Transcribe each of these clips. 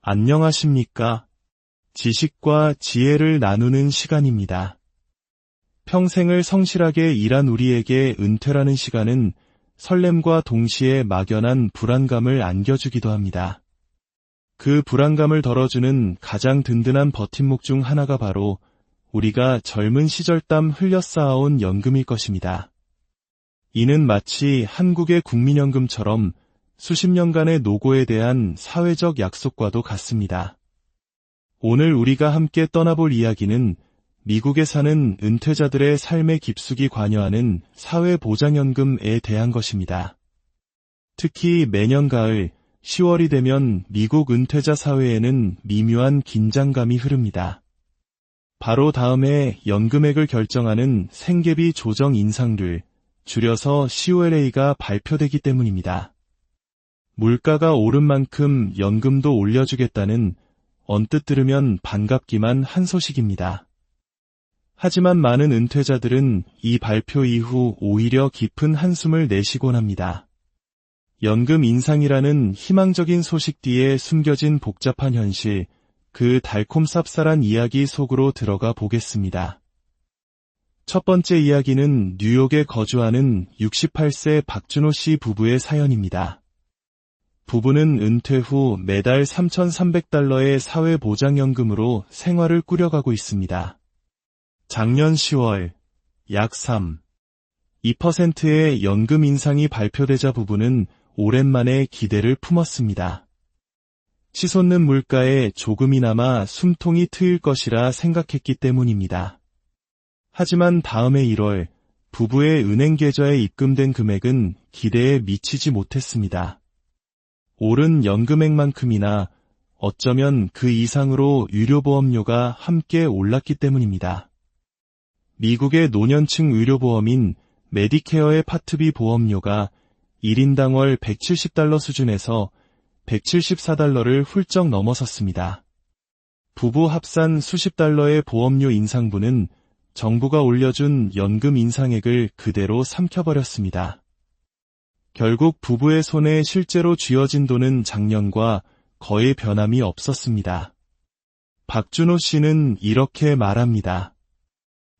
안녕하십니까? 지식과 지혜를 나누는 시간입니다. 평생을 성실하게 일한 우리에게 은퇴라는 시간은 설렘과 동시에 막연한 불안감을 안겨주기도 합니다. 그 불안감을 덜어주는 가장 든든한 버팀목 중 하나가 바로 우리가 젊은 시절 땀 흘려 쌓아온 연금일 것입니다. 이는 마치 한국의 국민연금처럼 수십 년간의 노고에 대한 사회적 약속과도 같습니다. 오늘 우리가 함께 떠나볼 이야기는 미국에 사는 은퇴자들의 삶에 깊숙이 관여하는 사회보장연금에 대한 것입니다. 특히 매년 가을 10월이 되면 미국 은퇴자 사회에는 미묘한 긴장감이 흐릅니다. 바로 다음 해 연금액을 결정하는 생계비 조정 인상률, 줄여서 COLA가 발표되기 때문입니다. 물가가 오른 만큼 연금도 올려주겠다는 언뜻 들으면 반갑기만 한 소식입니다. 하지만 많은 은퇴자들은 이 발표 이후 오히려 깊은 한숨을 내쉬곤 합니다. 연금 인상이라는 희망적인 소식 뒤에 숨겨진 복잡한 현실, 그 달콤 쌉쌀한 이야기 속으로 들어가 보겠습니다. 첫 번째 이야기는 뉴욕에 거주하는 68세 박준호 씨 부부의 사연입니다. 부부는 은퇴 후 매달 $3,300의 사회보장연금으로 생활을 꾸려가고 있습니다. 작년 10월 약 2%의 연금 인상이 발표되자 부부는 오랜만에 기대를 품었습니다. 치솟는 물가에 조금이나마 숨통이 트일 것이라 생각했기 때문입니다. 하지만 다음해 1월 부부의 은행 계좌에 입금된 금액은 기대에 미치지 못했습니다. 오른 연금액만큼이나 어쩌면 그 이상으로 의료보험료가 함께 올랐기 때문입니다. 미국의 노년층 의료보험인 메디케어의 파트비 보험료가 1인당 월 $170 수준에서 $174를 훌쩍 넘어섰습니다. 부부 합산 수십 달러의 보험료 인상분은 정부가 올려준 연금 인상액을 그대로 삼켜버렸습니다. 결국 부부의 손에 실제로 쥐어진 돈은 작년과 거의 변함이 없었습니다. 박준호 씨는 이렇게 말합니다.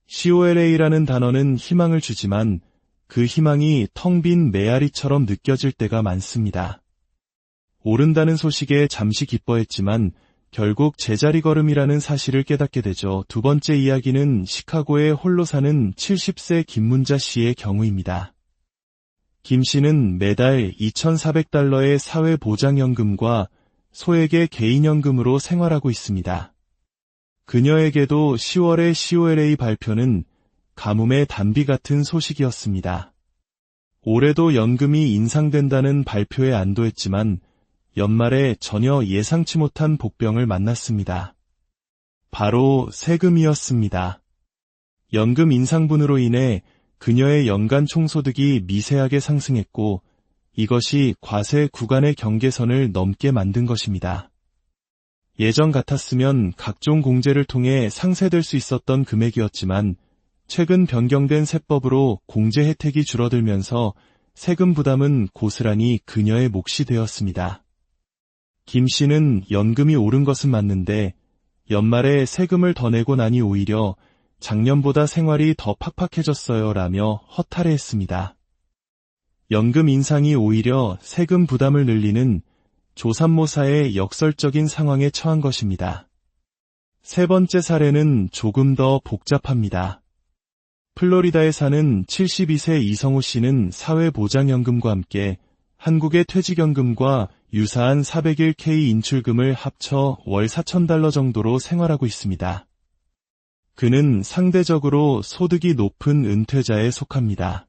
COLA라는 단어는 희망을 주지만 그 희망이 텅 빈 메아리처럼 느껴질 때가 많습니다. 오른다는 소식에 잠시 기뻐했지만 결국 제자리 걸음이라는 사실을 깨닫게 되죠. 두 번째 이야기는 시카고에 홀로 사는 70세 김문자 씨의 경우입니다. 김 씨는 매달 $2,400의 사회보장연금과 소액의 개인연금으로 생활하고 있습니다. 그녀에게도 10월의 COLA 발표는 가뭄의 단비 같은 소식이었습니다. 올해도 연금이 인상된다는 발표에 안도했지만 연말에 전혀 예상치 못한 복병을 만났습니다. 바로 세금이었습니다. 연금 인상분으로 인해 그녀의 연간 총소득이 미세하게 상승했고 이것이 과세 구간의 경계선을 넘게 만든 것입니다. 예전 같았으면 각종 공제를 통해 상쇄될 수 있었던 금액이었지만 최근 변경된 세법으로 공제 혜택이 줄어들면서 세금 부담은 고스란히 그녀의 몫이 되었습니다. 김 씨는 연금이 오른 것은 맞는데 연말에 세금을 더 내고 나니 오히려 작년보다 생활이 더 팍팍해졌어요 라며 허탈해했습니다. 연금 인상이 오히려 세금 부담을 늘리는 조삼모사의 역설적인 상황에 처한 것입니다. 세 번째 사례는 조금 더 복잡합니다. 플로리다에 사는 72세 이성호 씨는 사회보장연금과 함께 한국의 퇴직연금과 유사한 401k 인출금을 합쳐 월 $4,000 정도로 생활하고 있습니다. 그는 상대적으로 소득이 높은 은퇴자에 속합니다.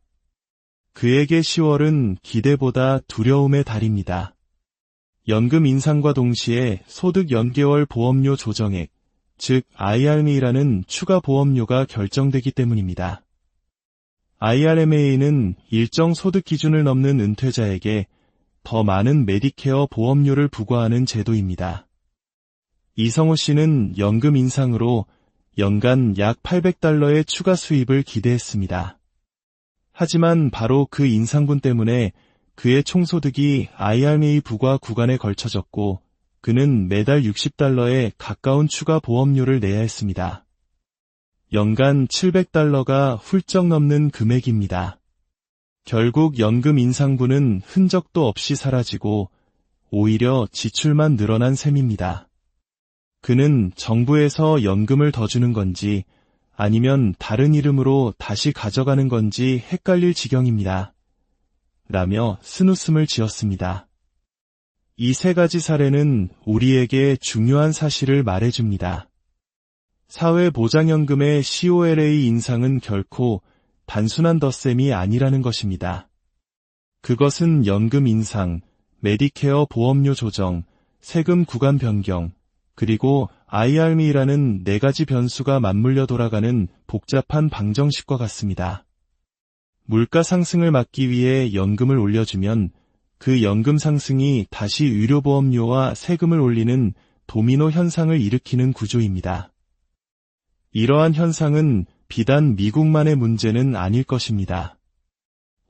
그에게 10월은 기대보다 두려움의 달입니다. 연금 인상과 동시에 소득 연계월 보험료 조정액, 즉 IRMA라는 추가 보험료가 결정되기 때문입니다. IRMA는 일정 소득 기준을 넘는 은퇴자에게 더 많은 메디케어 보험료를 부과하는 제도입니다. 이성호 씨는 연금 인상으로 연간 약 $800의 추가 수입을 기대했습니다. 하지만 바로 그 인상분 때문에 그의 총소득이 IRMA 부과 구간에 걸쳐졌고 그는 매달 60달러에 가까운 추가 보험료를 내야 했습니다. 연간 700달러가 훌쩍 넘는 금액입니다. 결국 연금 인상분은 흔적도 없이 사라지고 오히려 지출만 늘어난 셈입니다. 그는 정부에서 연금을 더 주는 건지 아니면 다른 이름으로 다시 가져가는 건지 헷갈릴 지경입니다. 라며 쓴웃음을 지었습니다. 이 세 가지 사례는 우리에게 중요한 사실을 말해줍니다. 사회보장연금의 COLA 인상은 결코 단순한 덧셈이 아니라는 것입니다. 그것은 연금 인상, 메디케어 보험료 조정, 세금 구간 변경, 그리고 IRM이라는 네 가지 변수가 맞물려 돌아가는 복잡한 방정식과 같습니다. 물가 상승을 막기 위해 연금을 올려주면 그 연금 상승이 다시 의료보험료와 세금을 올리는 도미노 현상을 일으키는 구조입니다. 이러한 현상은 비단 미국만의 문제는 아닐 것입니다.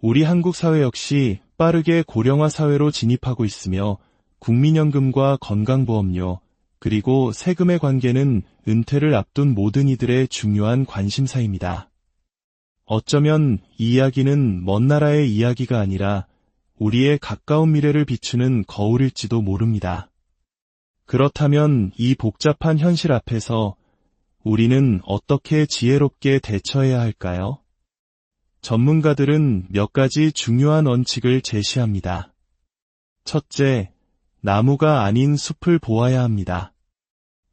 우리 한국 사회 역시 빠르게 고령화 사회로 진입하고 있으며 국민연금과 건강보험료, 그리고 세금의 관계는 은퇴를 앞둔 모든 이들의 중요한 관심사입니다. 어쩌면 이 이야기는 먼 나라의 이야기가 아니라 우리의 가까운 미래를 비추는 거울일지도 모릅니다. 그렇다면 이 복잡한 현실 앞에서 우리는 어떻게 지혜롭게 대처해야 할까요? 전문가들은 몇 가지 중요한 원칙을 제시합니다. 첫째, 나무가 아닌 숲을 보아야 합니다.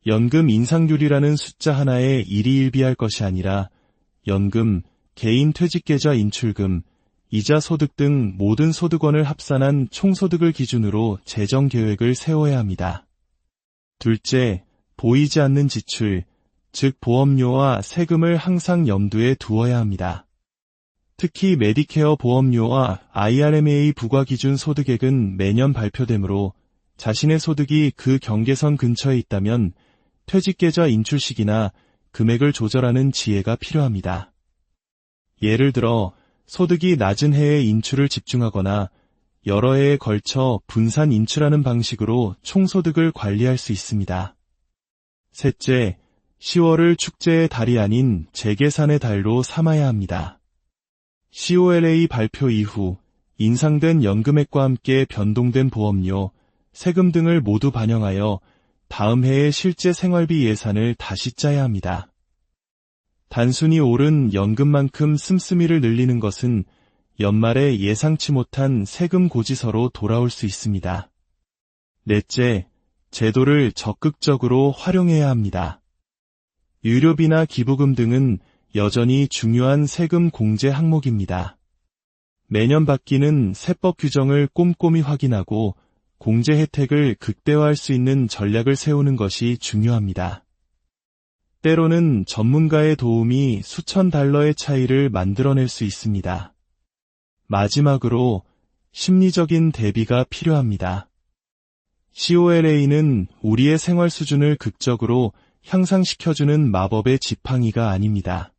연금 인상률이라는 숫자 하나에 일희일비할 것이 아니라 연금, 개인 퇴직계좌 인출금, 이자 소득 등 모든 소득원을 합산한 총소득을 기준으로 재정 계획을 세워야 합니다. 둘째, 보이지 않는 지출, 즉 보험료와 세금을 항상 염두에 두어야 합니다. 특히 메디케어 보험료와 IRMA 부과기준 소득액은 매년 발표되므로 자신의 소득이 그 경계선 근처에 있다면 퇴직계좌 인출 시기나 금액을 조절하는 지혜가 필요합니다. 예를 들어 소득이 낮은 해에 인출을 집중하거나 여러 해에 걸쳐 분산 인출하는 방식으로 총소득을 관리할 수 있습니다. 셋째, 10월을 축제의 달이 아닌 재계산의 달로 삼아야 합니다. COLA 발표 이후 인상된 연금액과 함께 변동된 보험료, 세금 등을 모두 반영하여 다음 해의 실제 생활비 예산을 다시 짜야 합니다. 단순히 오른 연금만큼 씀씀이를 늘리는 것은 연말에 예상치 못한 세금 고지서로 돌아올 수 있습니다. 넷째, 제도를 적극적으로 활용해야 합니다. 유료비나 기부금 등은 여전히 중요한 세금 공제 항목입니다. 매년 바뀌는 세법 규정을 꼼꼼히 확인하고 공제 혜택을 극대화할 수 있는 전략을 세우는 것이 중요합니다. 때로는 전문가의 도움이 수천 달러의 차이를 만들어낼 수 있습니다. 마지막으로 심리적인 대비가 필요합니다. COLA는 우리의 생활 수준을 극적으로 향상시켜주는 마법의 지팡이가 아닙니다.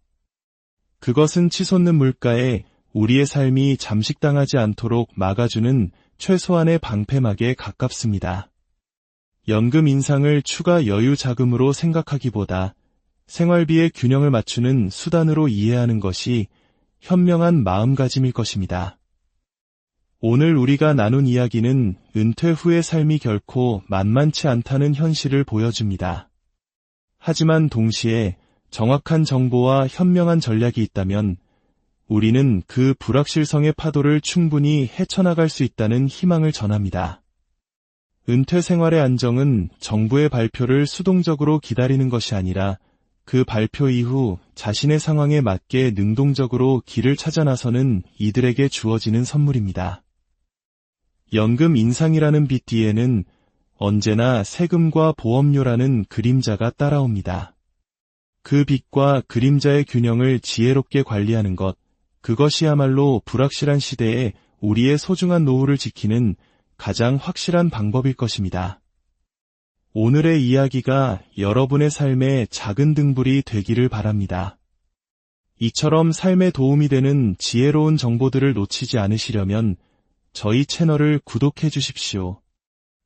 그것은 치솟는 물가에 우리의 삶이 잠식당하지 않도록 막아주는 최소한의 방패막에 가깝습니다. 연금 인상을 추가 여유 자금으로 생각하기보다 생활비의 균형을 맞추는 수단으로 이해하는 것이 현명한 마음가짐일 것입니다. 오늘 우리가 나눈 이야기는 은퇴 후의 삶이 결코 만만치 않다는 현실을 보여줍니다. 하지만 동시에 정확한 정보와 현명한 전략이 있다면 우리는 그 불확실성의 파도를 충분히 헤쳐나갈 수 있다는 희망을 전합니다. 은퇴 생활의 안정은 정부의 발표를 수동적으로 기다리는 것이 아니라 그 발표 이후 자신의 상황에 맞게 능동적으로 길을 찾아 나서는 이들에게 주어지는 선물입니다. 연금 인상이라는 빛 뒤에는 언제나 세금과 보험료라는 그림자가 따라옵니다. 그 빛과 그림자의 균형을 지혜롭게 관리하는 것, 그것이야말로 불확실한 시대에 우리의 소중한 노후를 지키는 가장 확실한 방법일 것입니다. 오늘의 이야기가 여러분의 삶에 작은 등불이 되기를 바랍니다. 이처럼 삶에 도움이 되는 지혜로운 정보들을 놓치지 않으시려면 저희 채널을 구독해 주십시오.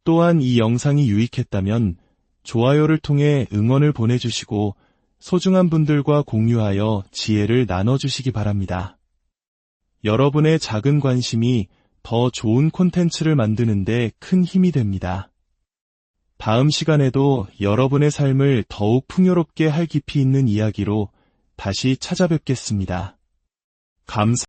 또한 이 영상이 유익했다면 좋아요를 통해 응원을 보내주시고 소중한 분들과 공유하여 지혜를 나눠주시기 바랍니다. 여러분의 작은 관심이 더 좋은 콘텐츠를 만드는 데 큰 힘이 됩니다. 다음 시간에도 여러분의 삶을 더욱 풍요롭게 할 깊이 있는 이야기로 다시 찾아뵙겠습니다. 감사합니다.